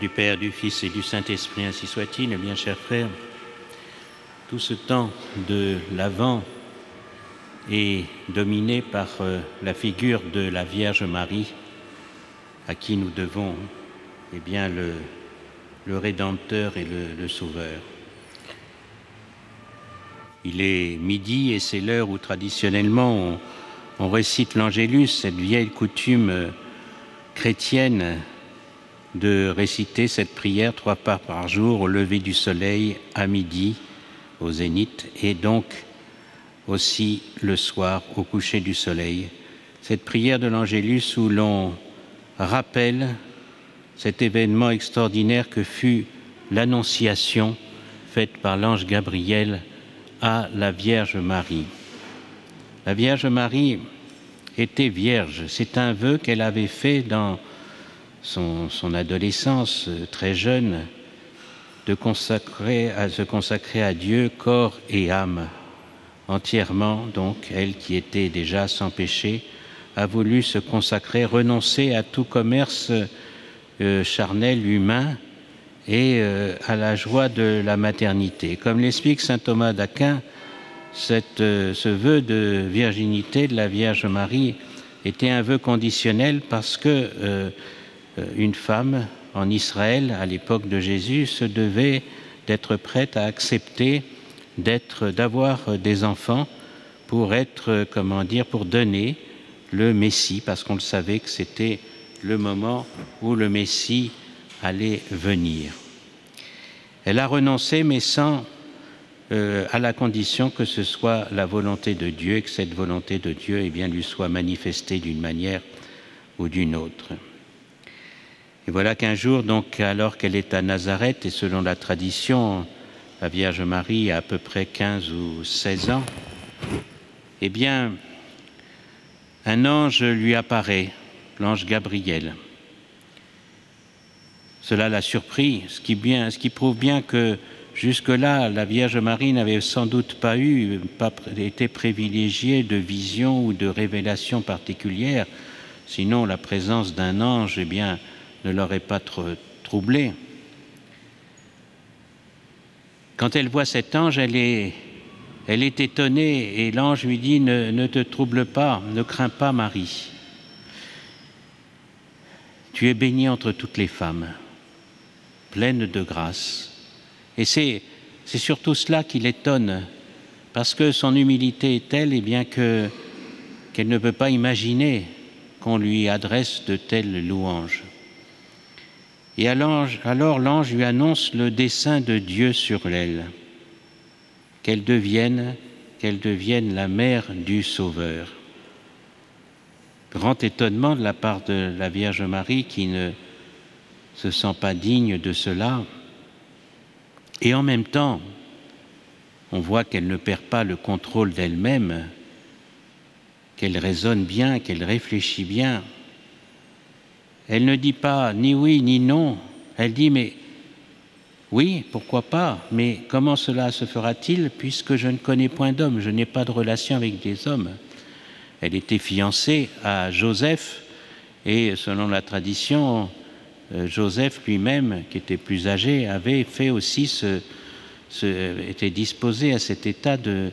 du Père, du Fils et du Saint-Esprit, ainsi soit-il. Eh bien, chers frères, tout ce temps de l'Avent est dominé par la figure de la Vierge Marie, à qui nous devons eh bien, le Rédempteur et le Sauveur. Il est midi et c'est l'heure où traditionnellement on récite l'Angélus, cette vieille coutume chrétienne de réciter cette prière 3 fois par jour au lever du soleil, à midi, au zénith, et donc aussi le soir au coucher du soleil. Cette prière de l'Angélus où l'on rappelle cet événement extraordinaire que fut l'annonciation faite par l'ange Gabriel à la Vierge Marie. La Vierge Marie était vierge. C'est un vœu qu'elle avait fait dans son adolescence très jeune, de se consacrer à Dieu, corps et âme, entièrement. Donc, elle qui était déjà sans péché, a voulu se consacrer, renoncer à tout commerce charnel, humain, et à la joie de la maternité. Comme l'explique saint Thomas d'Aquin, ce vœu de virginité de la Vierge Marie était un vœu conditionnel parce que une femme en Israël, à l'époque de Jésus, se devait d'être prête à accepter d'avoir des enfants pour être, pour donner le Messie, parce qu'on le savait que c'était le moment où le Messie allait venir. Elle a renoncé, mais à la condition que ce soit la volonté de Dieu et que cette volonté de Dieu eh bien, lui soit manifestée d'une manière ou d'une autre. Et voilà qu'un jour, donc, alors qu'elle est à Nazareth, et selon la tradition, la Vierge Marie a à peu près 15 ou 16 ans, eh bien, un ange lui apparaît, l'ange Gabriel. Cela l'a surpris, ce qui prouve bien que jusque-là, la Vierge Marie n'avait sans doute pas été privilégiée de visions ou de révélations particulières, sinon la présence d'un ange, eh bien, ne l'aurait pas trop troublée. Quand elle voit cet ange, elle est étonnée et l'ange lui dit « Ne te trouble pas, ne crains pas Marie. Tu es bénie entre toutes les femmes, pleine de grâce. » Et c'est surtout cela qui l'étonne, parce que son humilité est telle eh bien, qu'elle ne peut pas imaginer qu'on lui adresse de telles louanges. Et alors l'ange lui annonce le dessein de Dieu sur elle, qu'elle devienne la mère du Sauveur. Grand étonnement de la part de la Vierge Marie qui ne se sent pas digne de cela. Et en même temps, on voit qu'elle ne perd pas le contrôle d'elle-même, qu'elle raisonne bien, qu'elle réfléchit bien. Elle ne dit pas ni oui ni non, elle dit mais oui, pourquoi pas, mais comment cela se fera-t-il puisque je ne connais point d'homme, je n'ai pas de relation avec des hommes. Elle était fiancée à Joseph et selon la tradition, Joseph lui-même, qui était plus âgé, avait fait aussi était disposé à cet état de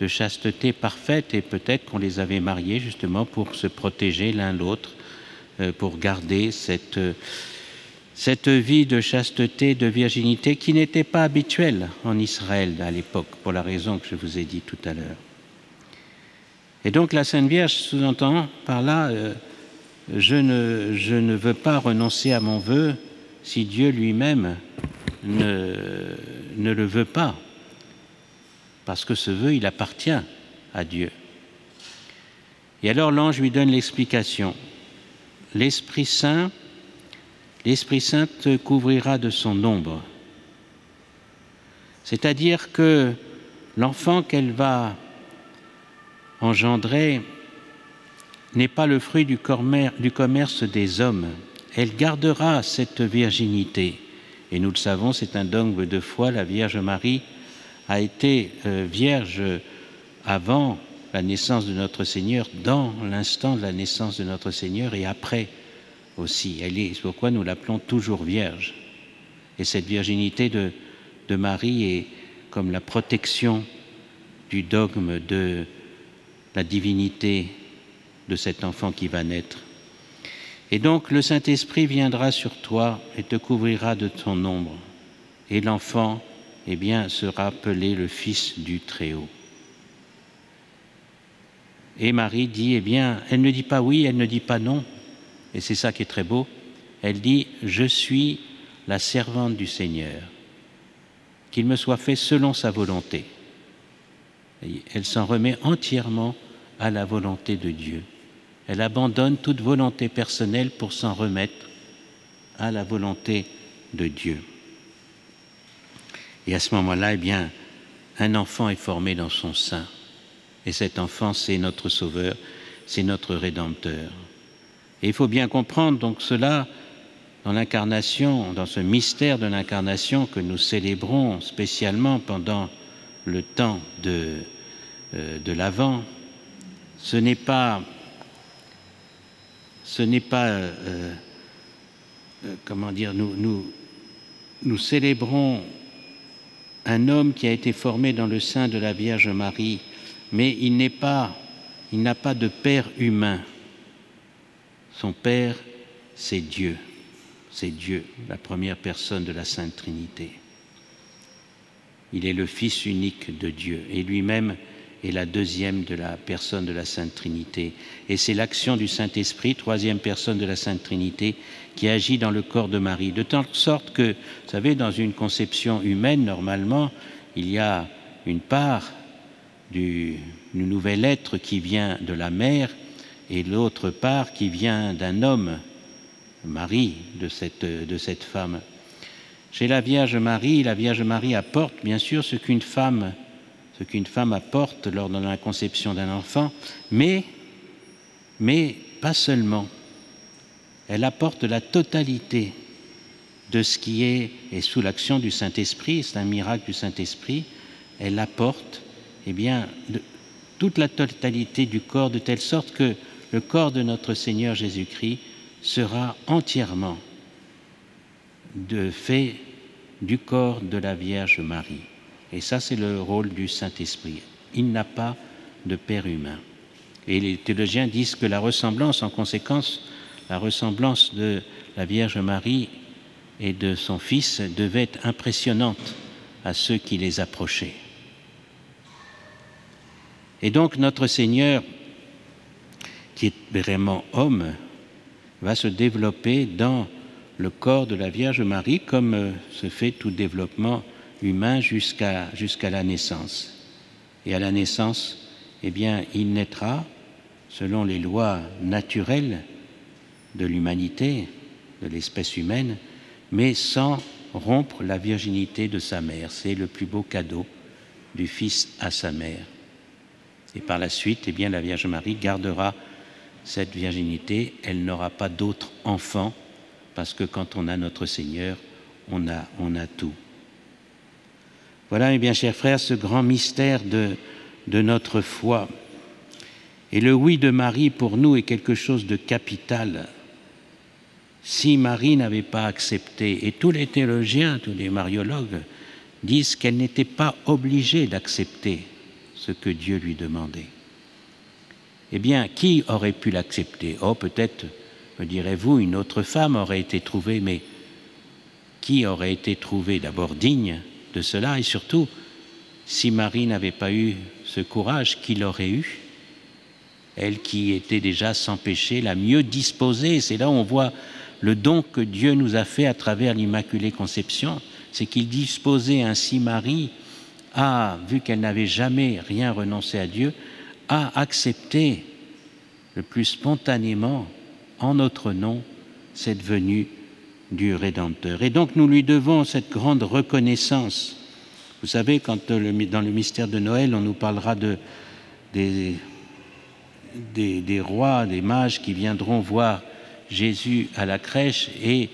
chasteté parfaite et peut-être qu'on les avait mariés justement pour se protéger l'un l'autre, pour garder cette vie de chasteté, de virginité qui n'était pas habituelle en Israël à l'époque, pour la raison que je vous ai dit tout à l'heure. Et donc la Sainte Vierge sous-entend par là, je ne veux pas renoncer à mon vœu si Dieu lui-même ne le veut pas, parce que ce vœu, il appartient à Dieu. Et alors l'ange lui donne l'explication. L'Esprit Saint te couvrira de son ombre. C'est-à-dire que l'enfant qu'elle va engendrer n'est pas le fruit du commerce des hommes. Elle gardera cette virginité. Et nous le savons, c'est un dogme de foi. La Vierge Marie a été vierge avant la naissance de notre Seigneur, dans l'instant de la naissance de notre Seigneur et après aussi. C'est pourquoi nous l'appelons toujours vierge. Et cette virginité de Marie est comme la protection du dogme de la divinité de cet enfant qui va naître. Et donc le Saint-Esprit viendra sur toi et te couvrira de son ombre. Et l'enfant, eh bien, sera appelé le Fils du Très-Haut. Et Marie dit, eh bien, elle ne dit pas oui, elle ne dit pas non. Et c'est ça qui est très beau. Elle dit, je suis la servante du Seigneur. Qu'il me soit fait selon sa volonté. Et elle s'en remet entièrement à la volonté de Dieu. Elle abandonne toute volonté personnelle pour s'en remettre à la volonté de Dieu. Et à ce moment-là, eh bien, un enfant est formé dans son sein. Et cet enfant, c'est notre Sauveur, c'est notre Rédempteur. Et il faut bien comprendre donc cela dans l'incarnation, dans ce mystère de l'incarnation que nous célébrons spécialement pendant le temps de l'Avent. Ce n'est pas comment dire, nous célébrons un homme qui a été formé dans le sein de la Vierge Marie, mais il n'a pas de père humain. Son père, c'est Dieu. C'est Dieu, la première personne de la Sainte Trinité. Il est le Fils unique de Dieu et lui-même est la deuxième de la personne de la Sainte Trinité. Et c'est l'action du Saint-Esprit, troisième personne de la Sainte Trinité, qui agit dans le corps de Marie. De telle sorte que, vous savez, dans une conception humaine, normalement, il y a une part du nouvel être qui vient de la mère et l'autre part qui vient d'un homme, Marie, de cette femme. Chez la Vierge Marie apporte bien sûr ce qu'une femme apporte lors de la conception d'un enfant, mais pas seulement. Elle apporte la totalité de ce qui est sous l'action du Saint-Esprit, c'est un miracle du Saint-Esprit, elle apporte eh bien, toute la totalité du corps, de telle sorte que le corps de notre Seigneur Jésus-Christ sera entièrement fait du corps de la Vierge Marie. Et ça, c'est le rôle du Saint-Esprit. Il n'a pas de père humain. Et les théologiens disent que la ressemblance, en conséquence, la ressemblance de la Vierge Marie et de son Fils devait être impressionnante à ceux qui les approchaient. Et donc notre Seigneur, qui est vraiment homme, va se développer dans le corps de la Vierge Marie, comme se fait tout développement humain jusqu'à la naissance. Et à la naissance, eh bien, il naîtra selon les lois naturelles de l'humanité, de l'espèce humaine, mais sans rompre la virginité de sa mère. C'est le plus beau cadeau du Fils à sa mère. Et par la suite, eh bien, la Vierge Marie gardera cette virginité. Elle n'aura pas d'autres enfants, parce que quand on a notre Seigneur, on a tout. Voilà, mes bien chers frères, ce grand mystère de notre foi. Et le oui de Marie, pour nous, est quelque chose de capital. Si Marie n'avait pas accepté, et tous les théologiens, tous les mariologues, disent qu'elle n'était pas obligée d'accepter ce que Dieu lui demandait. Eh bien, qui aurait pu l'accepter? Oh, peut-être, me direz-vous, une autre femme aurait été trouvée, mais qui aurait été trouvée d'abord digne de cela? Et surtout, si Marie n'avait pas eu ce courage, qui l'aurait eu? Elle qui était déjà sans péché, la mieux disposée. C'est là où on voit le don que Dieu nous a fait à travers l'Immaculée Conception, c'est qu'il disposait ainsi Marie vu qu'elle n'avait jamais rien renoncé à Dieu, à accepter le plus spontanément, en notre nom, cette venue du Rédempteur. Et donc nous lui devons cette grande reconnaissance. Vous savez, quand dans le mystère de Noël, on nous parlera des rois, des mages qui viendront voir Jésus à la crèche, et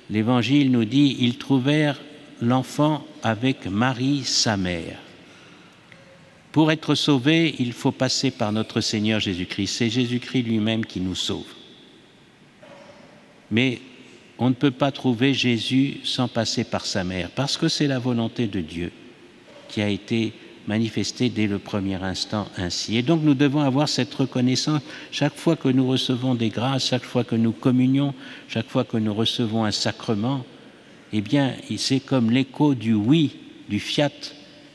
l'Évangile nous dit, ils trouvèrent l'enfant avec Marie, sa mère. Pour être sauvé, il faut passer par notre Seigneur Jésus-Christ. C'est Jésus-Christ lui-même qui nous sauve. Mais on ne peut pas trouver Jésus sans passer par sa mère, parce que c'est la volonté de Dieu qui a été manifestée dès le premier instant ainsi. Et donc nous devons avoir cette reconnaissance chaque fois que nous recevons des grâces, chaque fois que nous communions, chaque fois que nous recevons un sacrement. Eh bien, c'est comme l'écho du oui, du fiat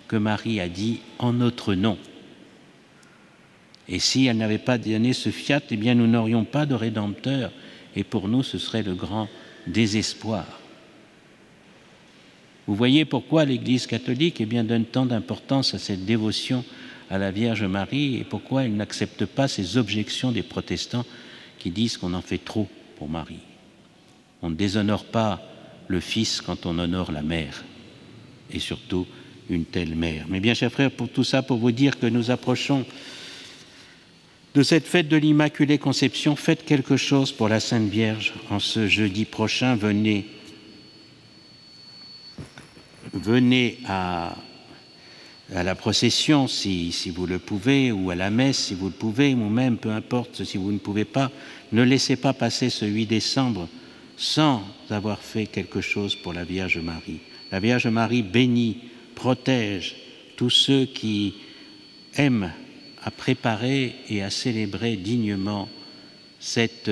que Marie a dit en notre nom. Et si elle n'avait pas donné ce fiat, eh bien nous n'aurions pas de Rédempteur. Et pour nous, ce serait le grand désespoir. Vous voyez pourquoi l'Église catholique donne tant d'importance à cette dévotion à la Vierge Marie et pourquoi elle n'accepte pas ces objections des protestants qui disent qu'on en fait trop pour Marie. On ne déshonore pas le Fils quand on honore la Mère, et surtout une telle mère. Mais bien, chers frères, pour tout ça, pour vous dire que nous approchons de cette fête de l'Immaculée Conception, faites quelque chose pour la Sainte Vierge. En ce jeudi prochain, venez à la procession si vous le pouvez, ou à la messe si vous le pouvez, ou même, peu importe, si vous ne pouvez pas. Ne laissez pas passer ce 8 décembre sans avoir fait quelque chose pour la Vierge Marie. La Vierge Marie bénit, protège tous ceux qui aiment à préparer et à célébrer dignement cette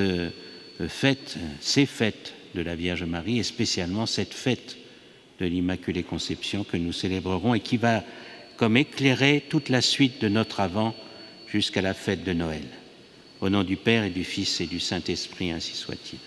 fête, ces fêtes de la Vierge Marie, et spécialement cette fête de l'Immaculée Conception que nous célébrerons et qui va comme éclairer toute la suite de notre Avent jusqu'à la fête de Noël. Au nom du Père et du Fils et du Saint-Esprit, ainsi soit-il.